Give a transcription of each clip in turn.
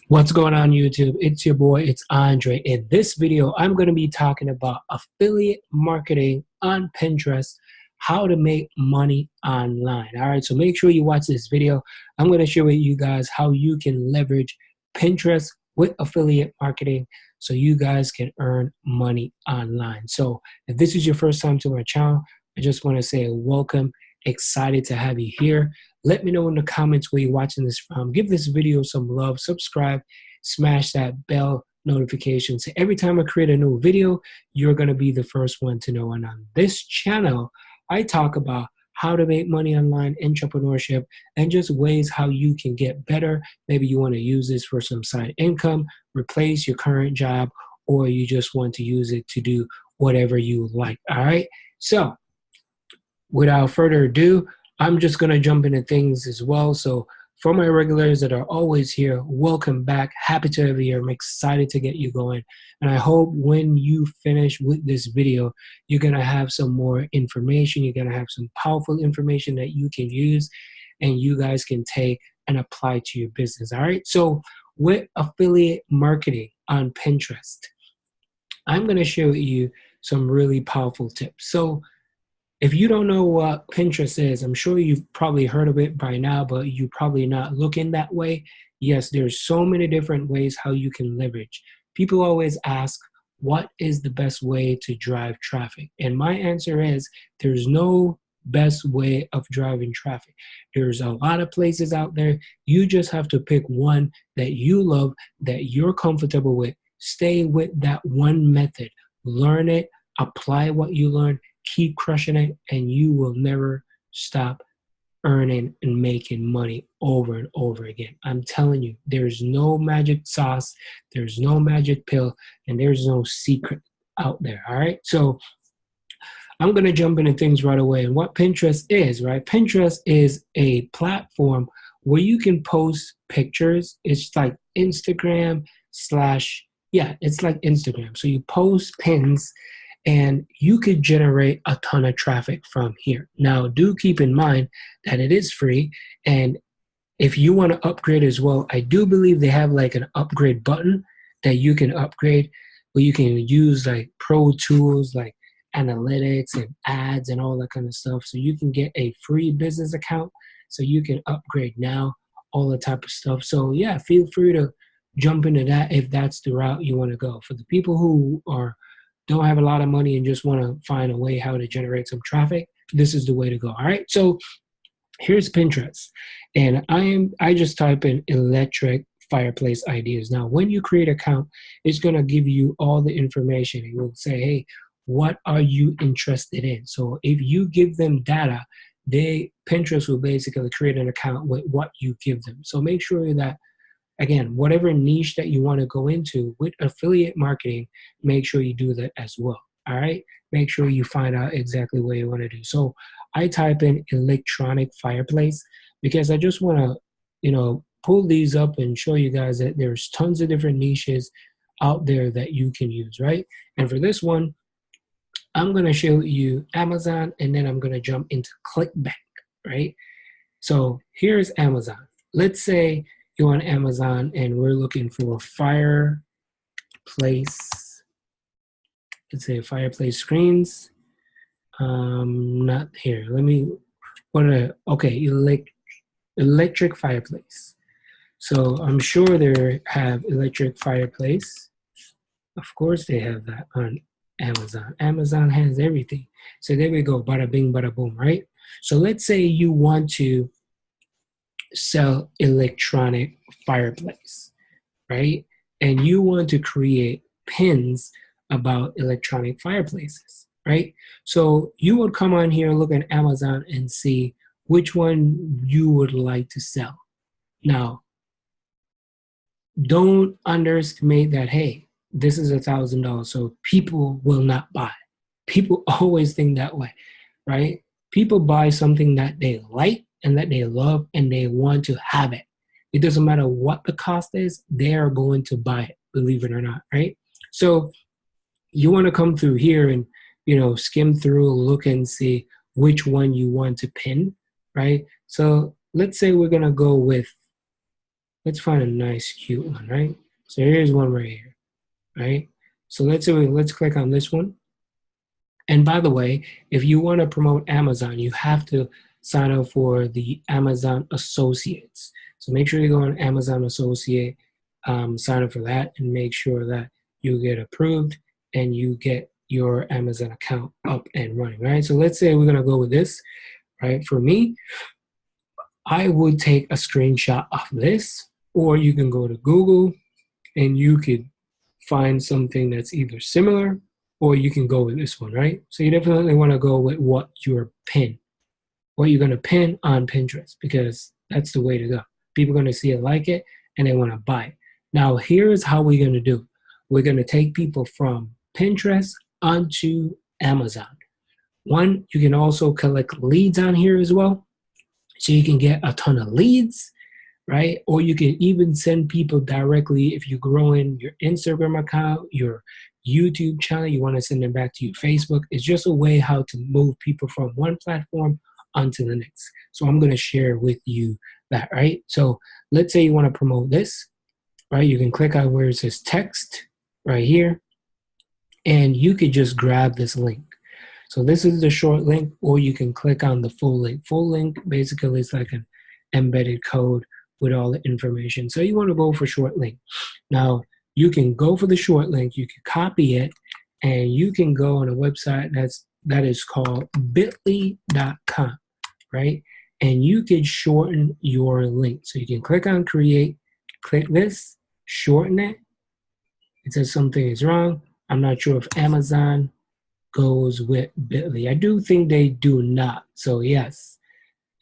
What's going on YouTube? It's your boy, it's Andre. In this video, I'm going to be talking about affiliate marketing on Pinterest, how to make money online. All right, so make sure you watch this video. I'm going to share with you guys how you can leverage Pinterest with affiliate marketing so you guys can earn money online. So if this is your first time to my channel, I just want to say welcome. Excited to have you here. Let me know in the comments where you're watching this from. Give this video some love, subscribe, smash that bell notification. So every time I create a new video, you're going to be the first one to know. And on this channel, I talk about how to make money online, entrepreneurship, and just ways how you can get better. Maybe you want to use this for some side income, replace your current job, or you just want to use it to do whatever you like. All right. So without further ado, I'm just going to jump into things as well. So for my regulars that are always here, welcome back. Happy to have you here. I'm excited to get you going. And I hope when you finish with this video, you're going to have some more information. You're going to have some powerful information that you can use and you guys can take and apply to your business. All right. So with affiliate marketing on Pinterest, I'm going to share with you some really powerful tips. So if you don't know what Pinterest is, I'm sure you've probably heard of it by now, but you're probably not looking that way. Yes, there's so many different ways how you can leverage. People always ask, what is the best way to drive traffic? And my answer is, there's no best way of driving traffic. There's a lot of places out there. You just have to pick one that you love, that you're comfortable with. Stay with that one method. Learn it, apply what you learn, keep crushing it, and you will never stop earning and making money over and over again. I'm telling you, there's no magic sauce, there's no magic pill, and there's no secret out there. All right. So I'm going to jump into things right away. And what Pinterest is, right? Pinterest is a platform where you can post pictures. It's like Instagram slash, yeah, it's like Instagram. So you post pins and you could generate a ton of traffic from here. Now, do keep in mind that it is free. And if you want to upgrade as well, I do believe they have like an upgrade button that you can upgrade where you can use like pro tools like analytics and ads and all that kind of stuff. So you can get a free business account so you can upgrade now, all the type of stuff. So yeah, feel free to jump into that if that's the route you want to go. For the people who don't have a lot of money and just want to find a way how to generate some traffic, this is the way to go. All right. So here's Pinterest. And I just type in electric fireplace ideas. Now, when you create an account, it's going to give you all the information. It will say, hey, what are you interested in? So if you give them data, Pinterest will basically create an account with what you give them. So make sure that, again, whatever niche that you want to go into with affiliate marketing, make sure you do that as well. All right. Make sure you find out exactly what you want to do. So I type in electronic fireplace because I just want to, pull these up and show you guys that there's tons of different niches out there that you can use. Right. And for this one, I'm going to show you Amazon and then I'm going to jump into ClickBank. Right. So here's Amazon. Let's say you're on Amazon and we're looking for fireplace. Let's say fireplace screens. Not here. Okay, electric fireplace. So I'm sure they have electric fireplace. Of course they have that on Amazon. Amazon has everything. So there we go. Bada bing, bada boom, right? So let's say you want to sell electronic fireplace, right? And you want to create pins about electronic fireplaces, right? So you would come on here, look at Amazon and see which one you would like to sell. Now, don't underestimate that, hey, this is $1,000, so people will not buy. People always think that way, right? People buy something that they like and that they love and they want to have it. It doesn't matter what the cost is, they are going to buy it, believe it or not, right? So you want to come through here and, skim through, look and see which one you want to pin, right? So let's say we're going to go with let's find a nice, cute one, right? So here's one right here, right? So let's click on this one. And by the way, if you want to promote Amazon, you have to sign up for the Amazon Associates. So make sure you go on Amazon Associate, sign up for that, and make sure that you get approved and you get your Amazon account up and running, right? So let's say we're going to go with this, right? For me, I would take a screenshot of this, or you can go to Google and you could find something that's either similar, or you can go with this one, right? So you definitely want to go with what you're going to pin on Pinterest, because that's the way to go. People are going to see it, like it, and they want to buy it. Now, here's how we're going to do it. We're going to take people from Pinterest onto Amazon. One, you can also collect leads on here as well. So you can get a ton of leads, right? Or you can even send people directly if you're growing your Instagram account, your YouTube channel, you want to send them back to your Facebook. It's just a way how to move people from one platform onto the next. So I'm going to share with you that, right? So let's say you want to promote this, right? You can click on where it says text right here, and you could just grab this link. So this is the short link, or you can click on the full link. Full link basically is like an embedded code with all the information. So you want to go for short link. Now, you can go for the short link, you can copy it, and you can go on a website that is called bit.ly.com, right? And you can shorten your link. So you can click on create, click this, shorten it. It says something is wrong. I'm not sure if Amazon goes with Bitly. I do think they do not. So yes,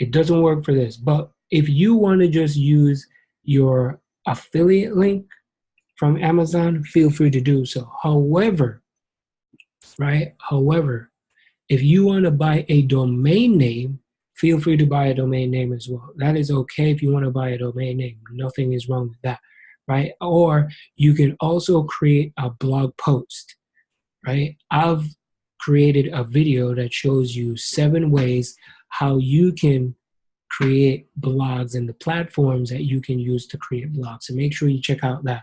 it doesn't work for this. But if you want to just use your affiliate link from Amazon, feel free to do so. However, right? However, if you want to buy a domain name, feel free to buy a domain name as well. That is okay if you want to buy a domain name. Nothing is wrong with that, right? Or you can also create a blog post, right? I've created a video that shows you 7 ways how you can create blogs and the platforms that you can use to create blogs. So make sure you check out that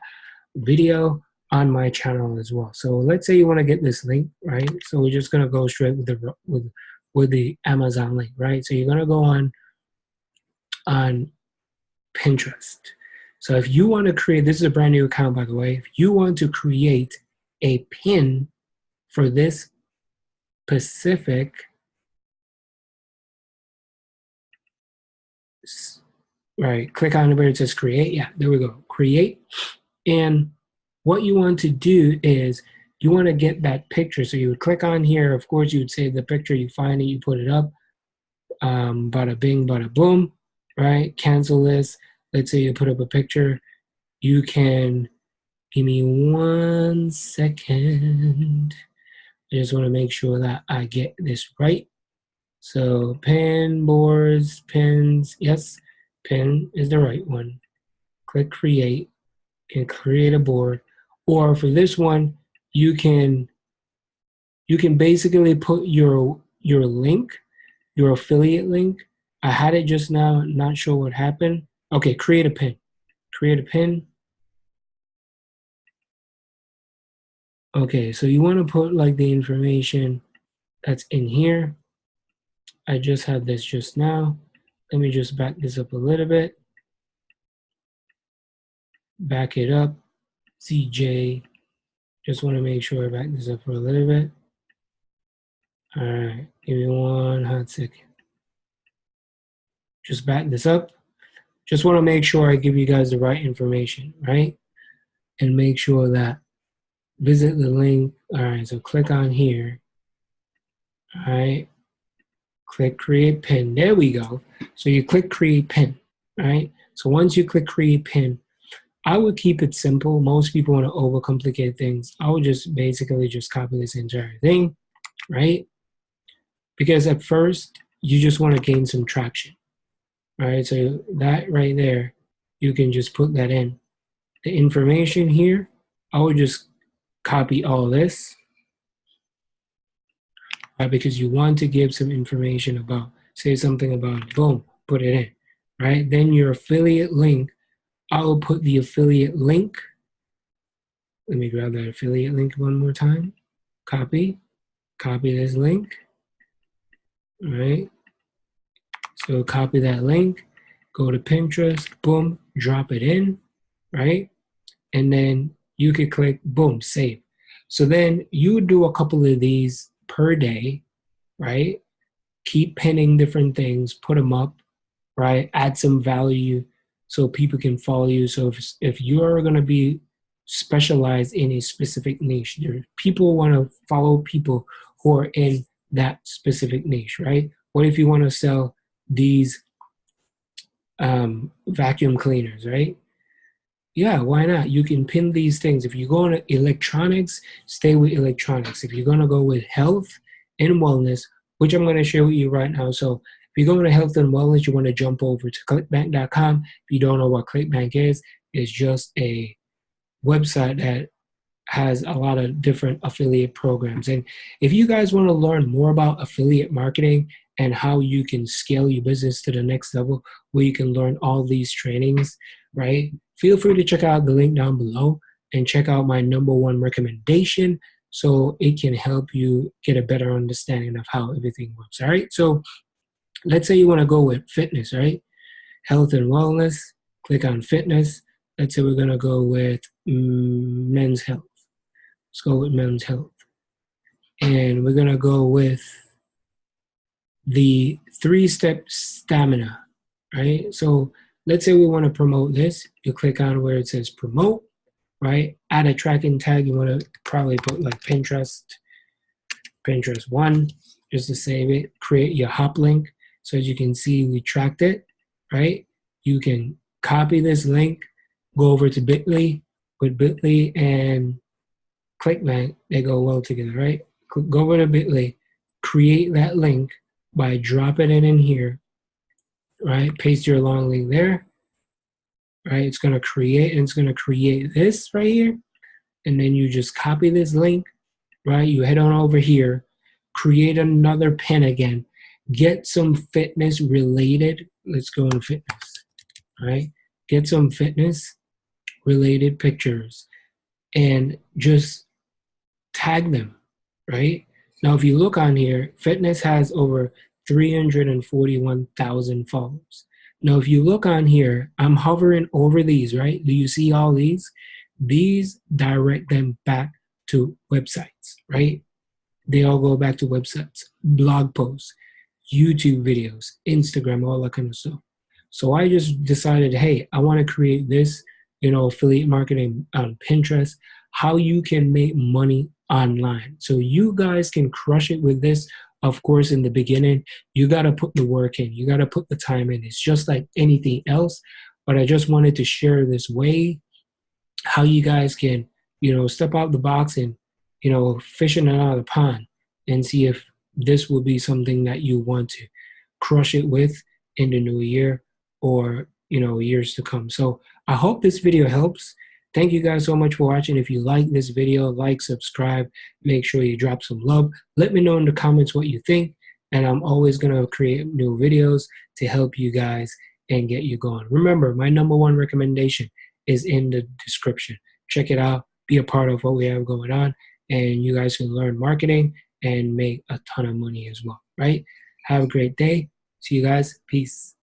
video on my channel as well. So let's say you want to get this link, right? So we're just going to go straight with the Amazon link, right? So you're going to go on Pinterest. So if you want to create, this is a brand new account, by the way. If you want to create a pin for this specific, right, click on where it says create. Yeah, there we go, create. And what you want to do is you want to get that picture. So you would click on here. Of course, you would save the picture. You find it, you put it up. Bada bing, bada boom, right? Cancel this. Let's say you put up a picture. You can, give me 1 second. I just want to make sure that I get this right. So pin, boards, pins, yes, pin is the right one. Click create and create a board. Or for this one, you can basically put your link, your affiliate link. I had it just now, not sure what happened. Okay, create a pin. Create a pin. Okay, so you want to put like the information that's in here. I just had this just now. Let me just back this up a little bit. Back it up. CJ. Just want to make sure I back this up for a little bit. All right, give me 1 hot second. Just back this up. Just want to make sure I give you guys the right information, right? And make sure that visit the link. All right, so click on here. All right, click create pin. There we go. So you click create pin, right? So once you click create pin, I would keep it simple. Most people want to overcomplicate things. I would just basically just copy this entire thing, right? Because at first, you just want to gain some traction, right? So that right there, you can just put that in. The information here, I would just copy all this, right? Because you want to give some information about, say something about, boom, put it in, right? Then your affiliate link, I'll put the affiliate link. Let me grab that affiliate link one more time. Copy this link. All right. So copy that link, go to Pinterest, boom, drop it in, right? And then you could click, boom, save. So then you do a couple of these per day, right? Keep pinning different things, put them up, right? Add some value so people can follow you. So if you're going to be specialized in a specific niche, people want to follow people who are in that specific niche, right? What if you want to sell these vacuum cleaners, right? Yeah, why not? You can pin these things. If you go into electronics, stay with electronics. If you're going to go with health and wellness, which I'm going to share with you right now. So if you go into health and wellness, you want to jump over to clickbank.com. If you don't know what ClickBank is, it's just a website that has a lot of different affiliate programs. And if you guys want to learn more about affiliate marketing and how you can scale your business to the next level, where you can learn all these trainings, right? Feel free to check out the link down below and check out my #1 recommendation so it can help you get a better understanding of how everything works. All right. So let's say you want to go with fitness, right? Health and wellness, click on fitness. Let's say we're going to go with men's health. Let's go with men's health. And we're going to go with the 3-step stamina, right? So let's say we want to promote this. You click on where it says promote, right? Add a tracking tag. You want to probably put like Pinterest 1, just to save it. Create your hop link. So as you can see, we tracked it, right? You can copy this link, go over to Bitly with Bitly and ClickBank. They go well together, right? Go over to Bitly, create that link by dropping it in here, right? Paste your long link there, right? It's going to create this right here. And then you just copy this link, right? You head on over here, create another pin again, get some fitness related. Let's go into fitness, right? Get some fitness related pictures and just tag them, right? Now, if you look on here, fitness has over 341,000 followers. Now, if you look on here, I'm hovering over these, right? Do you see all these? These direct them back to websites, right? They all go back to websites, blog posts, YouTube videos, Instagram, all that kind of stuff. So I just decided, hey, I want to create this, affiliate marketing on Pinterest, how you can make money online. So you guys can crush it with this. Of course, in the beginning, you got to put the work in. You got to put the time in. It's just like anything else. But I just wanted to share this way, how you guys can, step out the box and, fishing out of the pond and see if this will be something that you want to crush it with in the new year or, years to come. So I hope this video helps. Thank you guys so much for watching. If you like this video, like, subscribe, make sure you drop some love. Let me know in the comments what you think. And I'm always going to create new videos to help you guys and get you going. Remember, my #1 recommendation is in the description. Check it out. Be a part of what we have going on. And you guys can learn marketing and make a ton of money as well, right? Have a great day. See you guys. Peace.